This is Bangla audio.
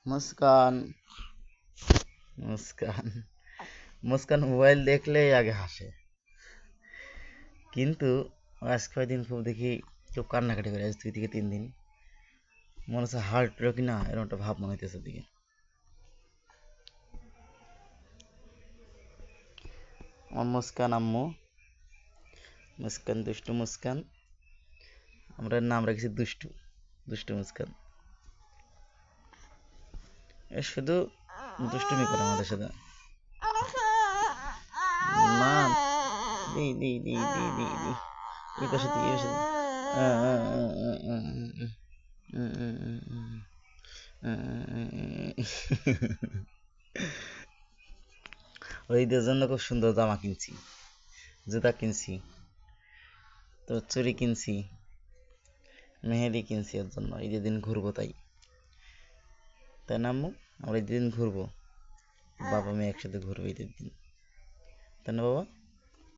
মুস্কান মুস্কান মুস্কান মোবাইল দেখলেই আগে হাসে, কিন্তু আজ কয়দিন খুব দেখি খুব কান্নাকাটি করে, আজ 2 থেকে 3 দিন মনে হচ্ছে হার্ট রোগী না, এরকম একটা ভাব মনে হইতেছে দিকে। আমার মুস্কান আম্মু, মুস্কান দুষ্টু মুস্কান, আমরা এর নাম রেখেছি দুষ্টু, দুষ্টু মুস্কান। এ শুধু দুষ্টুমি করে আমাদের সাথে। না, দি দি দি দি দি দি এই পাশে দি, এই পাশে দি। ওই ঈদের জন্য খুব সুন্দর জামা কিনছি, জুতা কিনছি, তো চুড়ি কিনছি, মেহেদি কিনছি ওর জন্য। ঈদের দিন ঘুরবো তাই, তাই না আম্মু? আমরা ঈদের দিন ঘুরবো, বাবা মেয়ে একসাথে ঘুরবো ঈদের দিন, তাই না বাবা?